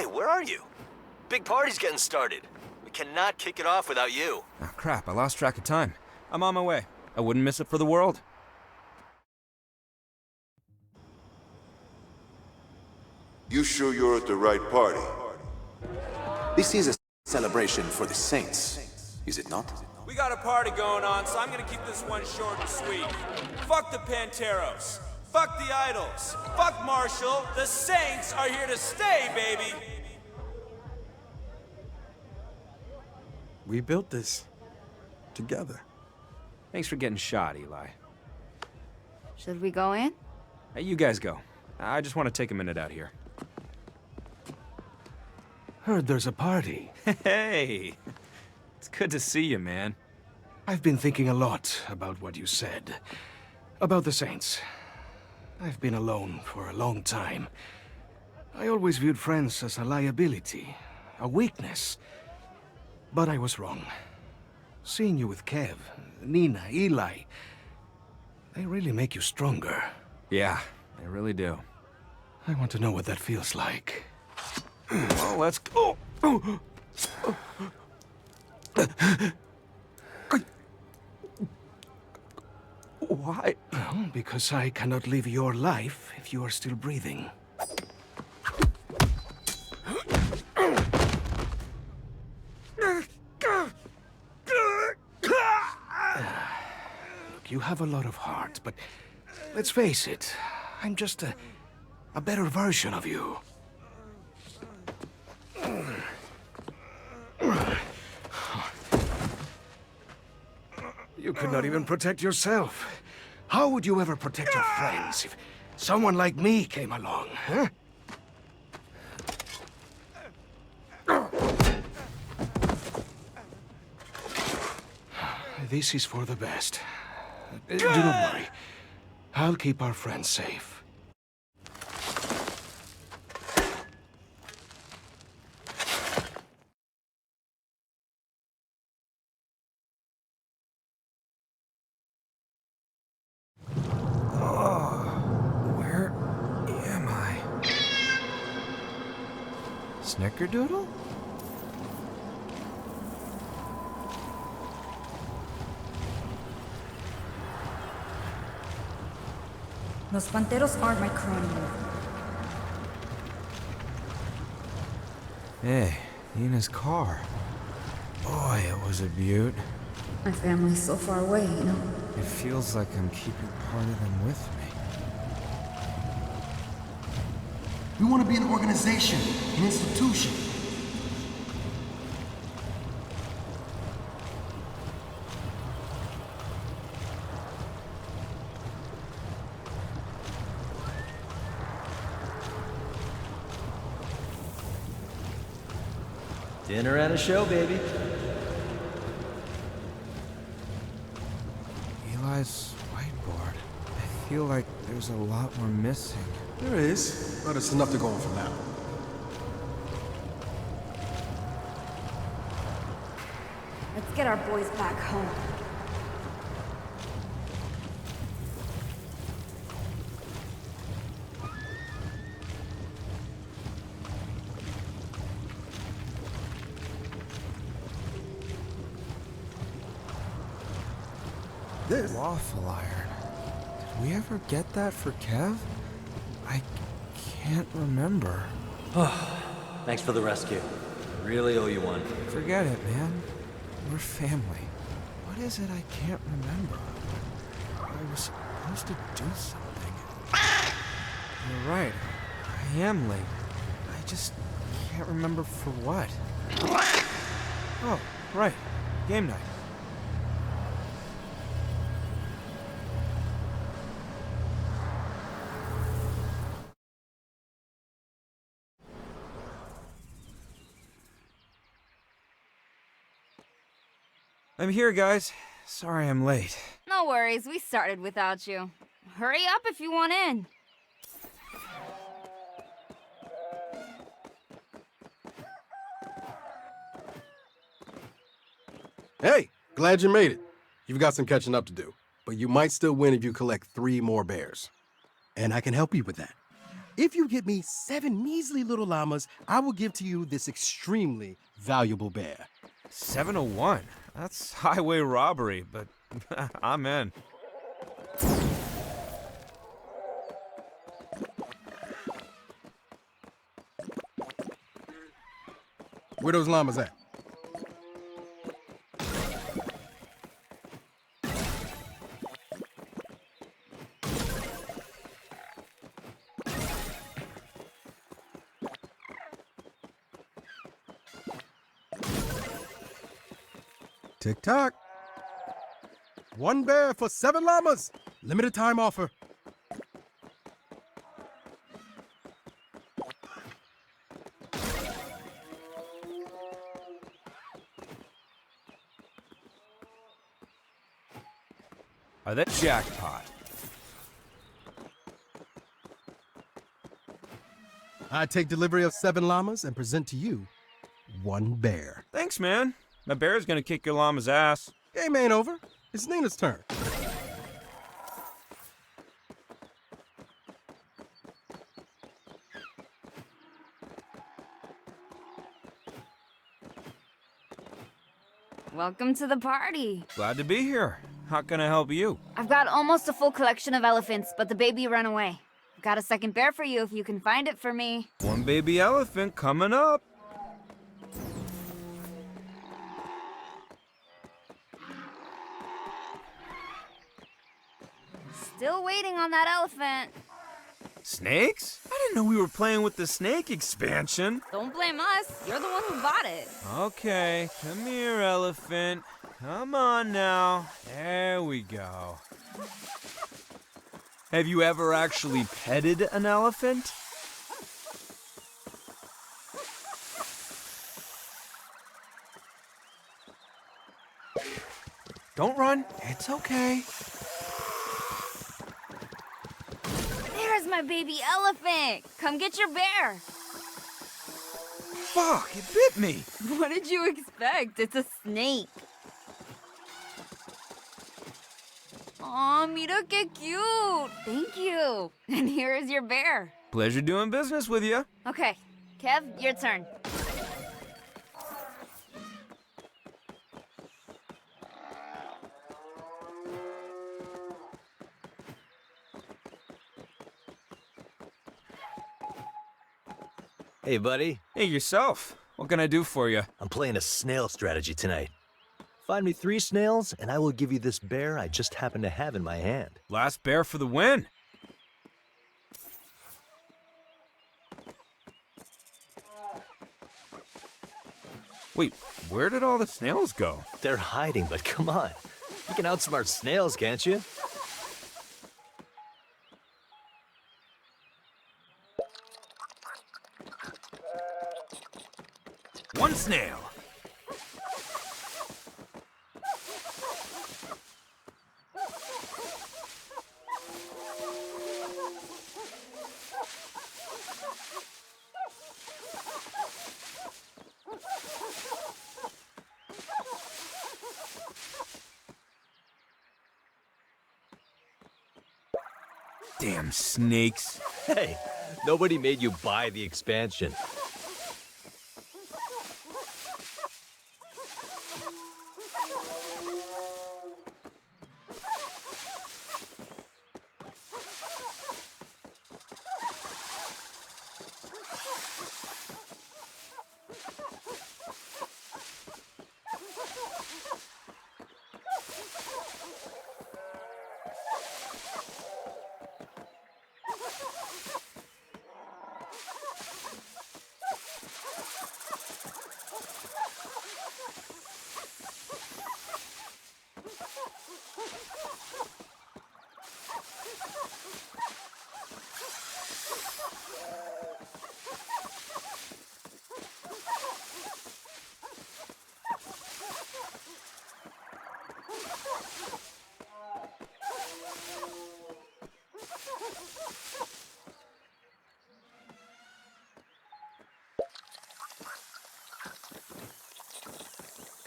Hey, where are you? Big party's getting started. We cannot kick it off without you. Oh, crap, I lost track of time. I'm on my way. I wouldn't miss it for the world. You sure you're at the right party? This is a celebration for the saints, is it not? We got a party going on, so I'm gonna keep this one short and sweet. Fuck the Panteros. Fuck the Idols. Fuck Marshall. The Saints are here to stay, baby! We built this. Together. Thanks for getting shot, Eli. Should we go in? Hey, you guys go. I just want to take a minute out here. Heard there's a party. Hey! It's good to see you, man. I've been thinking a lot about what you said. About the Saints. I've been alone for a long time. I always viewed friends as a liability, a weakness. But I was wrong. Seeing you with Kev, Nina, Eli, they really make you stronger. Yeah, they really do. I want to know what that feels like. Well, let's go. Why? Well, because I cannot live your life if you are still breathing. Look, you have a lot of heart, but let's face it, I'm just a better version of you. You could not even protect yourself. How would you ever protect your friends if someone like me came along, huh? This is for the best. Do not worry. I'll keep our friends safe. Where am I? Snickerdoodle? Los Panteros aren't my crew anymore. Hey, Nina's car. Boy, it was a beaut. My family's so far away, you know? It feels like I'm keeping part of them with me. We want to be an organization, an institution. Dinner and a show, baby. Eli's whiteboard. I feel like there's a lot more missing. There is, but it's enough to go on for now. Let's get our boys back home. This? Waffle iron. Did we ever get that for Kev? I can't remember. Thanks for the rescue. Really owe you one. Forget it, man. We're family. What is it I can't remember? I was supposed to do something. You're right. I am late. I just can't remember for what. Oh, right. Game night. I'm here, guys. Sorry I'm late. No worries, we started without you. Hurry up if you want in. Hey, glad you made it. You've got some catching up to do, but you might still win if you collect 3 more bears. And I can help you with that. If you get me 7 measly little llamas, I will give to you this extremely valuable bear. 701. That's highway robbery, but I'm in. Where those llamas at? Tick tock. 1 bear for 7 llamas. Limited time offer. Are that jackpot? I take delivery of 7 llamas and present to you 1 bear. Thanks, man. My bear's gonna kick your llama's ass. Game ain't over. It's Nina's turn. Welcome to the party. Glad to be here. How can I help you? I've got almost a full collection of elephants, but the baby ran away. I've got a second bear for you if you can find it for me. 1 baby elephant coming up. Still waiting on that elephant. Snakes? I didn't know we were playing with the snake expansion. Don't blame us. You're the one who bought it. Okay, come here, elephant. Come on now. There we go. Have you ever actually petted an elephant? Don't run. It's okay. There's my baby elephant. Come get your bear. Fuck, it bit me. What did you expect? It's a snake. Aw, mira que cute. Thank you. And here is your bear. Pleasure doing business with you. Okay, Kev, your turn. Hey, buddy. Hey, yourself. What can I do for you? I'm playing a snail strategy tonight. Find me 3 snails, and I will give you this bear I just happen to have in my hand. Last bear for the win. Wait, where did all the snails go? They're hiding, but come on. You can outsmart snails, can't you? One snail. Damn snakes. Hey, nobody made you buy the expansion.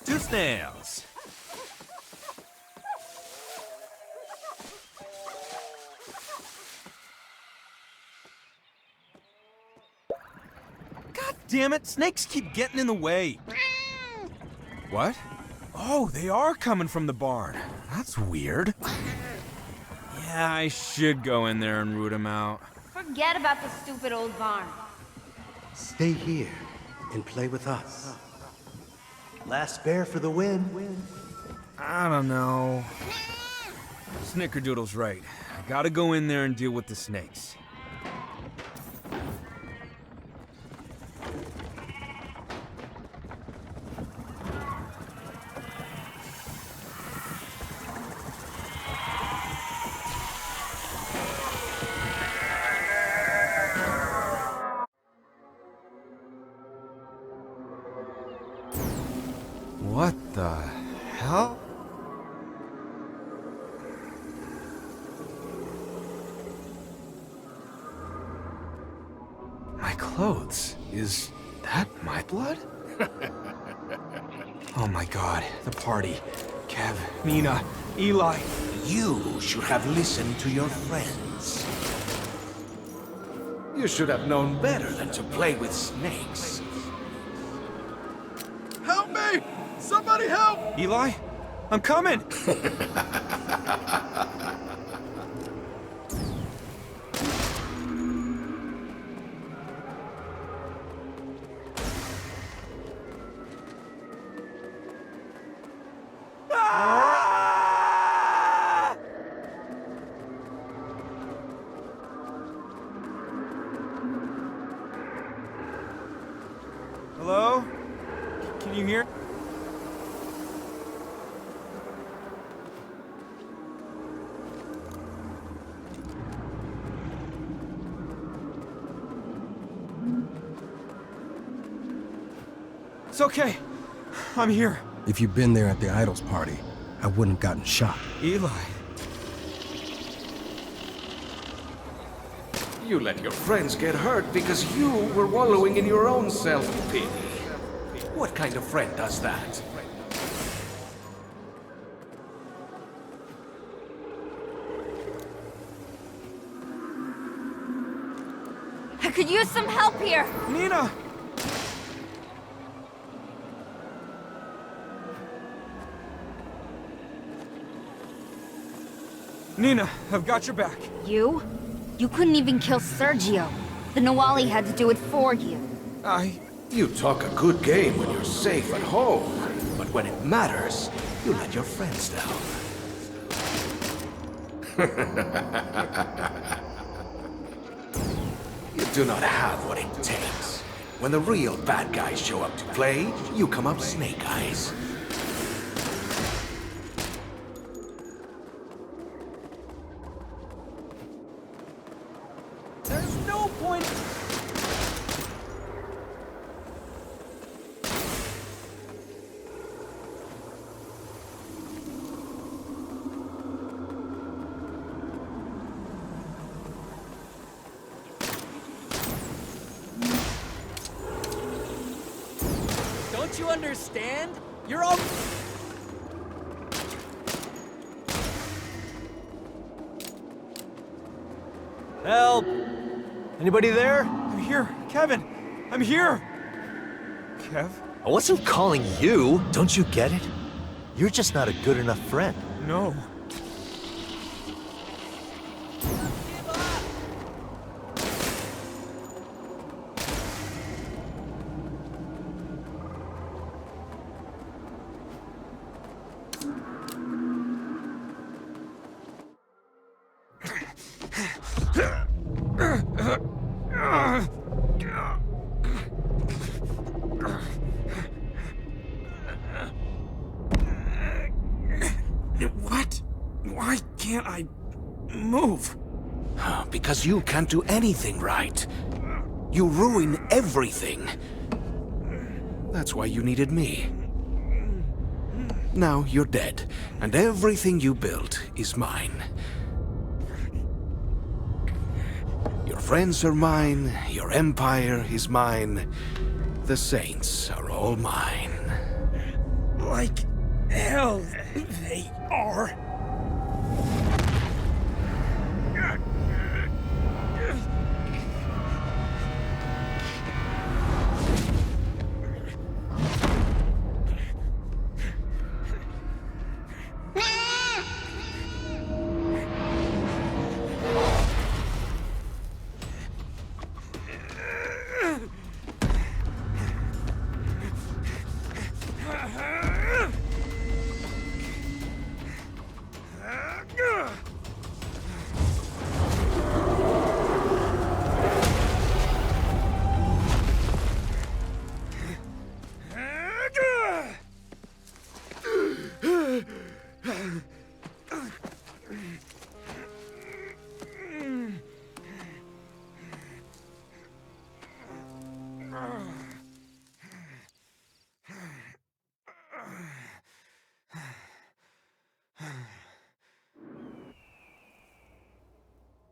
Two snails. damn it! Snakes keep getting in the way. What? Oh, they are coming from the barn. That's weird. Yeah, I should go in there and root them out. Forget about the stupid old barn. Stay here and play with us. Last bear for the win. I don't know. Snickerdoodle's right. I gotta go in there and deal with the snakes. What the hell? My clothes. Is that my blood? Oh my god, the party. Kev, Nina, Eli. You should have listened to your friends. You should have known better than to play with snakes. Help me! Somebody help! Eli? I'm coming! Hello? Can you hear? It's okay. I'm here. If you'd been there at the Idols party, I wouldn't have gotten shot. Eli. You let your friends get hurt because you were wallowing in your own self-pity. What kind of friend does that? I could use some help here. Nina! Nina, I've got your back. You? You couldn't even kill Sergio. The Nawali had to do it for you. You talk a good game when you're safe at home, but when it matters, you let your friends down. You do not have what it takes. When the real bad guys show up to play, you come up snake eyes. There's no point. Don't you understand? You're all. Help! Anybody there? I'm here, Kevin. I'm here. Kev? I wasn't calling you. Don't you get it? You're just not a good enough friend. No. What? Why can't I move? Because you can't do anything right. You ruin everything. That's why you needed me. Now you're dead, and everything you built is mine. Your friends are mine, your empire is mine. The Saints are all mine. Like hell, they are.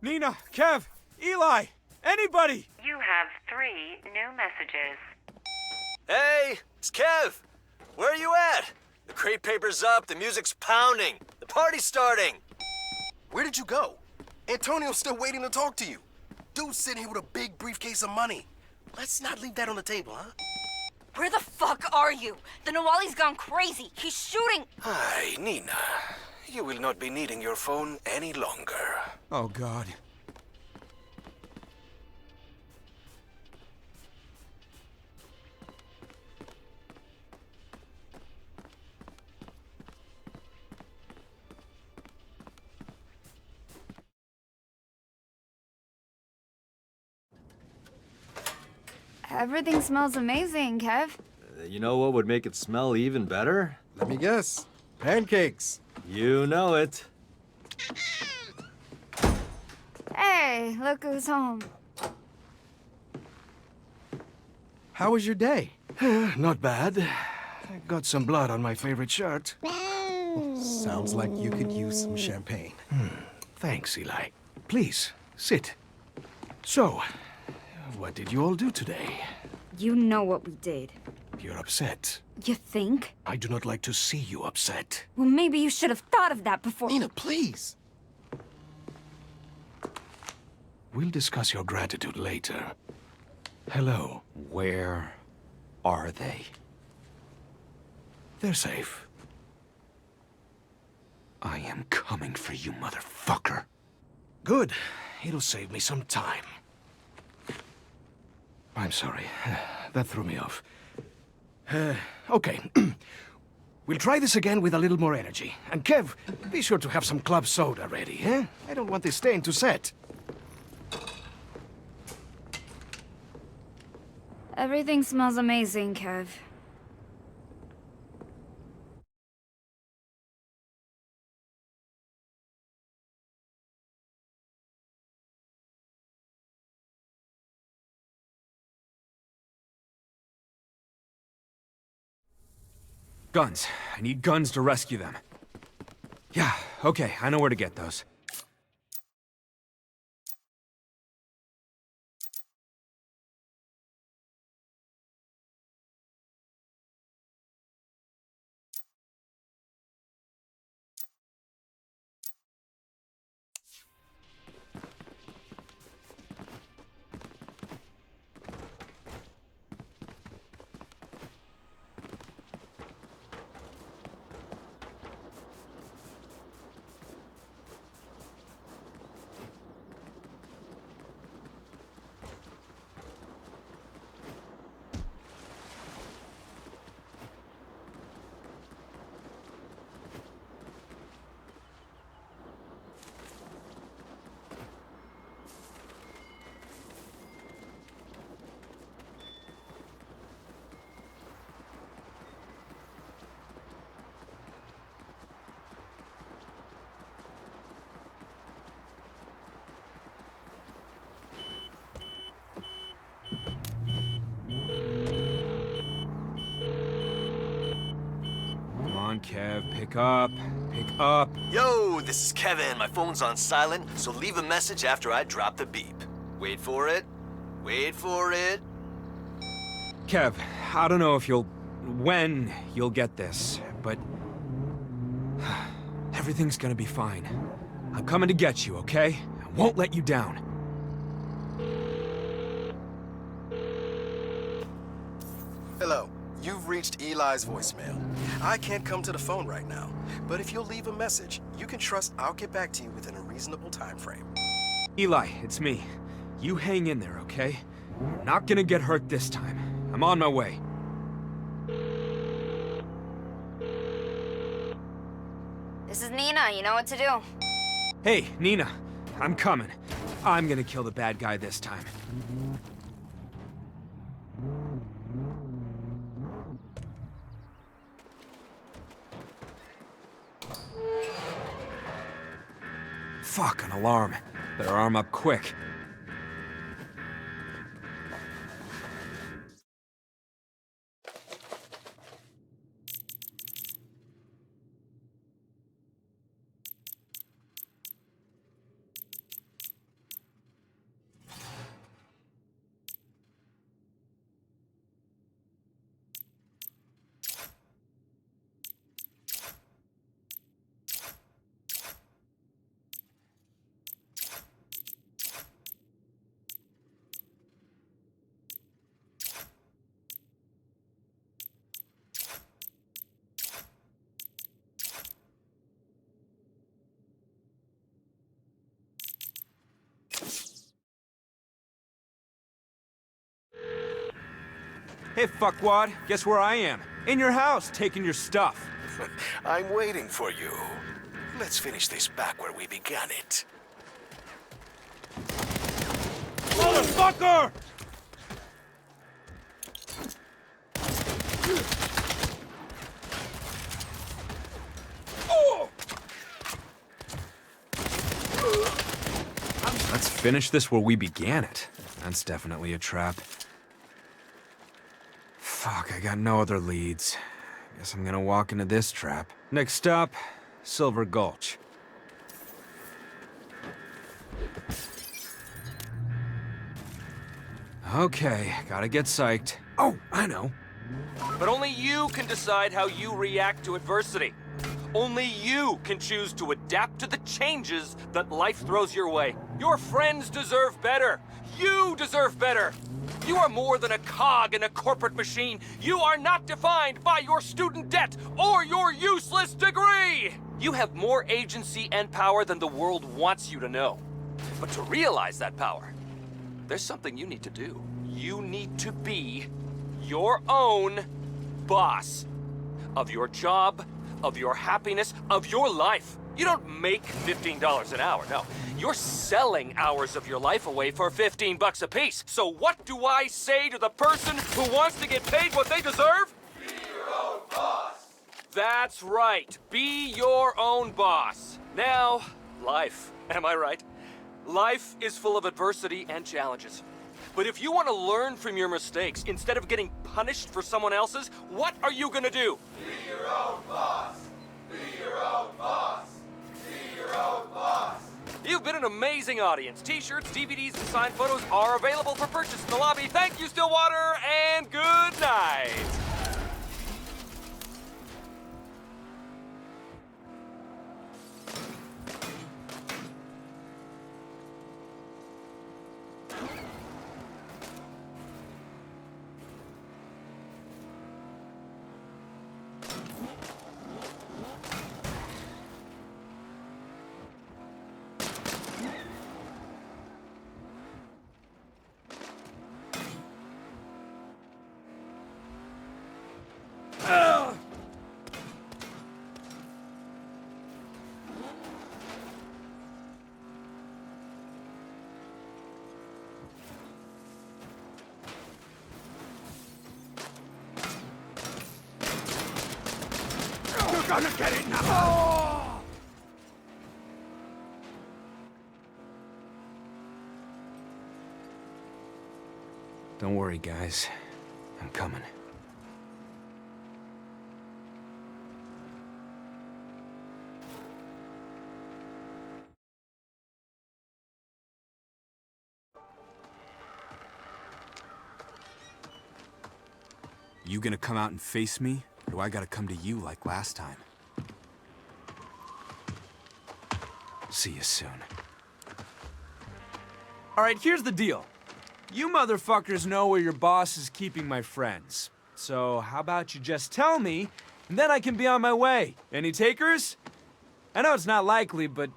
Nina, Kev, Eli, anybody! You have 3 new messages. Hey, it's Kev. Where are you at? The crate paper's up, the music's pounding, the party's starting. Where did you go? Antonio's still waiting to talk to you. Dude's sitting here with a big briefcase of money. Let's not leave that on the table, huh? Where the fuck are you? The Nawali's gone crazy. He's shooting. Hi, Nina. You will not be needing your phone any longer. Oh, God. Everything smells amazing, Kev. You know what would make it smell even better? Let me guess. Pancakes. You know it. Hey, look who's home. How was your day? Not bad. I got some blood on my favorite shirt. Sounds like you could use some champagne. Thanks, Eli. Please, sit. So, what did you all do today? You know what we did. You're upset. You think? I do not like to see you upset. Well, maybe you should have thought of that before. Nina, please. We'll discuss your gratitude later. Hello. Where are they? They're safe. I am coming for you, motherfucker. Good. It'll save me some time. I'm sorry. That threw me off. Okay. We'll try this again with a little more energy. And Kev, be sure to have some club soda ready, eh? I don't want this stain to set. Everything smells amazing, Kev. Guns. I need guns to rescue them. Yeah, okay, I know where to get those. Come on, Kev, pick up. Pick up. Yo, this is Kevin. My phone's on silent, so leave a message after I drop the beep. Wait for it. Wait for it. Kev, I don't know if when you'll get this, but everything's gonna be fine. I'm coming to get you, okay? I won't let you down. Hello. You've reached Eli's voicemail. I can't come to the phone right now, but if you'll leave a message, you can trust I'll get back to you within a reasonable time frame. Eli, it's me. You hang in there, okay? You're not gonna get hurt this time. I'm on my way. This is Nina. You know what to do. Hey, Nina. I'm coming. I'm gonna kill the bad guy this time. Fuck, an alarm. Better arm up quick. Hey, fuckwad, guess where I am? In your house, taking your stuff. I'm waiting for you. Let's finish this back where we began it. Motherfucker! Let's finish this where we began it. That's definitely a trap. Fuck, I got no other leads. Guess I'm gonna walk into this trap. Next stop, Silver Gulch. Okay, gotta get psyched. Oh, I know. But only you can decide how you react to adversity. Only you can choose to adapt to the changes that life throws your way. Your friends deserve better. You deserve better. You are more than a cog in a corporate machine. You are not defined by your student debt or your useless degree. You have more agency and power than the world wants you to know. But to realize that power, there's something you need to do. You need to be your own boss of your job, of your happiness, of your life. You don't make $15 an hour, no. You're selling hours of your life away for 15 bucks a piece. So what do I say to the person who wants to get paid what they deserve? Be your own boss. That's right. Be your own boss. Now, life, am I right? Life is full of adversity and challenges. But if you want to learn from your mistakes instead of getting punished for someone else's, what are you gonna do? Be your own boss. Be your own boss. Be your own boss. You've been an amazing audience. T-shirts, DVDs, and signed photos are available for purchase in the lobby. Thank you, Stillwater, and good night. Gonna get it now! Don't worry, guys. I'm coming. You gonna come out and face me? Or do I gotta come to you like last time? See you soon. Alright, here's the deal. You motherfuckers know where your boss is keeping my friends. So how about you just tell me, and then I can be on my way. Any takers? I know it's not likely, but,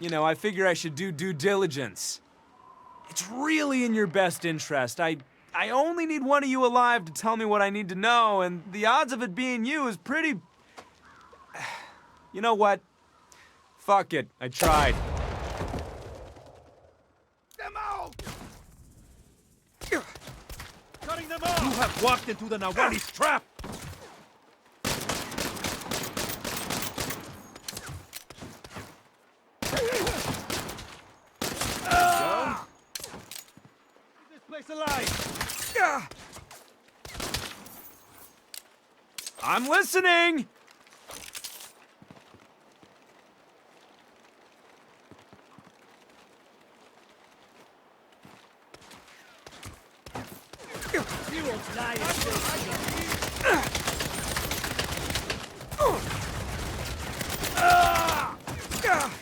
you know, I figure I should do due diligence. It's really in your best interest. I only need one of you alive to tell me what I need to know, and the odds of it being you is pretty... You know what? Fuck it. I tried. Them out! Cutting them off! You have walked into the Nawali's trap! This place alive! I'm listening! You won't die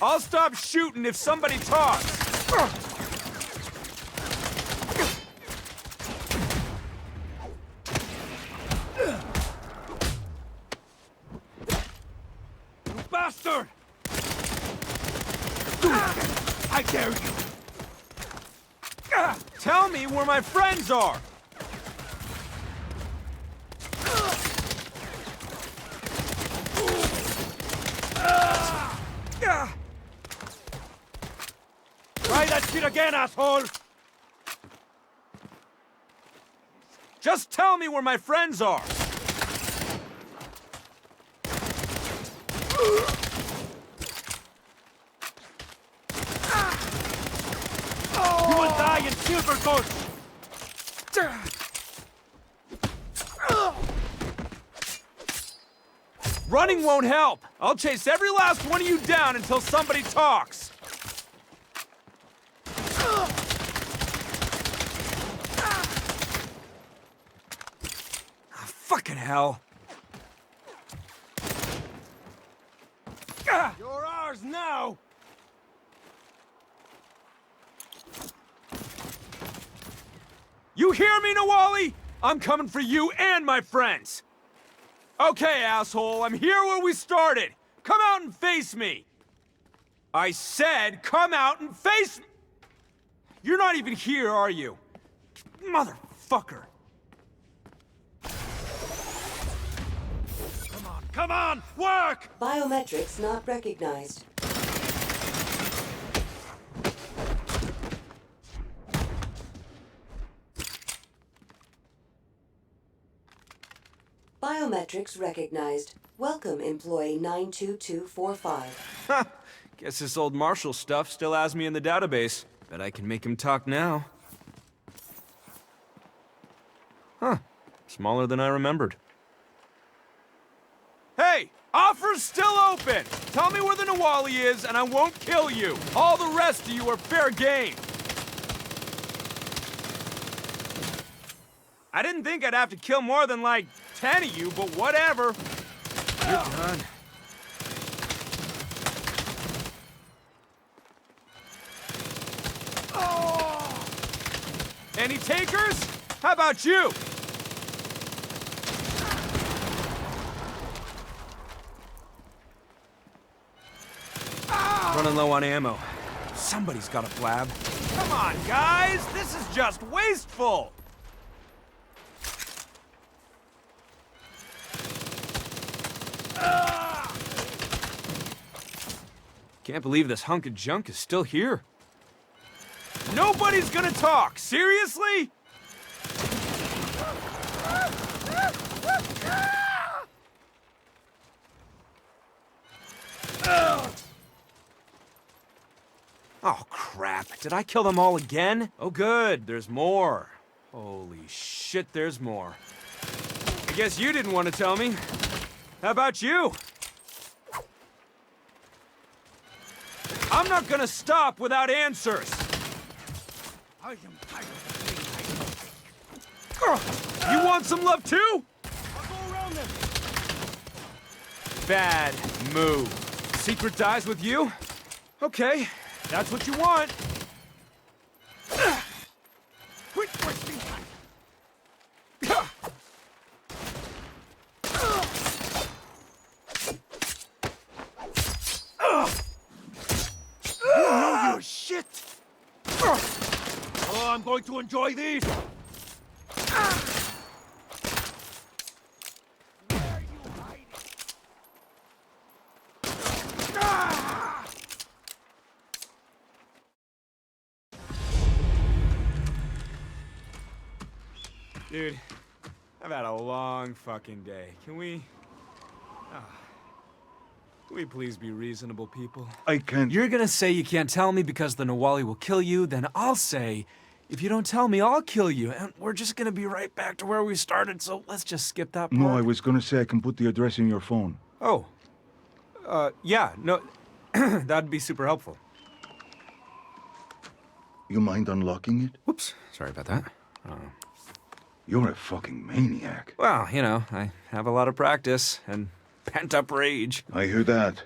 I'll stop shooting if somebody talks. You bastard! I dare you! Tell me where my friends are! again, asshole! Just tell me where my friends are! You will die in silver coats! Running won't help! I'll chase every last one of you down until somebody talks! Fucking hell! You're ours now! You hear me, Nawali? I'm coming for you and my friends! Okay, asshole, I'm here where we started! Come out and face me! I said, come out and face me! You're not even here, are you? Motherfucker! Come on, work! Biometrics not recognized. Biometrics recognized. Welcome, employee 92245. Guess this old Marshall stuff still has me in the database. Bet I can make him talk now. Huh. Smaller than I remembered. Hey! Offer's still open! Tell me where the Nawali is and I won't kill you! All the rest of you are fair game! I didn't think I'd have to kill more than like 10 of you, but whatever. You're done. Any takers? How about you? Running low on ammo. Somebody's got a flab. Come on, guys! This is just wasteful! Can't believe this hunk of junk is still here. Nobody's gonna talk! Seriously? Oh, crap. Did I kill them all again? Oh, good. There's more. Holy shit, there's more. I guess you didn't want to tell me. How about you? I'm not gonna stop without answers. I am tired of being. You want some love too? I'll go around them. Bad move. Secret dies with you? Okay, that's what you want. Quit wasting time. You know your shit. Oh, I'm going to enjoy these. Where are you hiding? Dude, I've had a long fucking day. Can we please be reasonable people? I can't. You're gonna say you can't tell me because the Nawali will kill you, then I'll say, if you don't tell me, I'll kill you, and we're just gonna be right back to where we started, so let's just skip that part. No, I was gonna say I can put the address in your phone. Oh. Yeah, no, that'd be super helpful. You mind unlocking it? Whoops, sorry about that. You're a fucking maniac. Well, you know, I have a lot of practice, and pent-up rage. I hear that.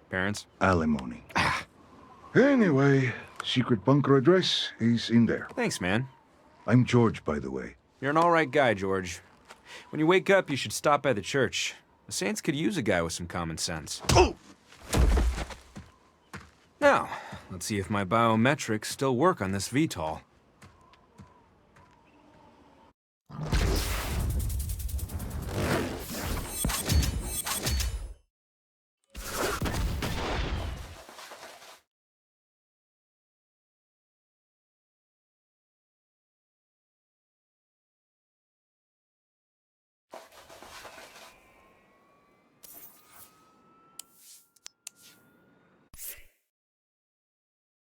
Parents? Alimony. Anyway, secret bunker address is in there. Thanks, man. I'm George, by the way. You're an all right guy, George. When you wake up, you should stop by the church. The Saints could use a guy with some common sense. Oh! Now, let's see if my biometrics still work on this VTOL.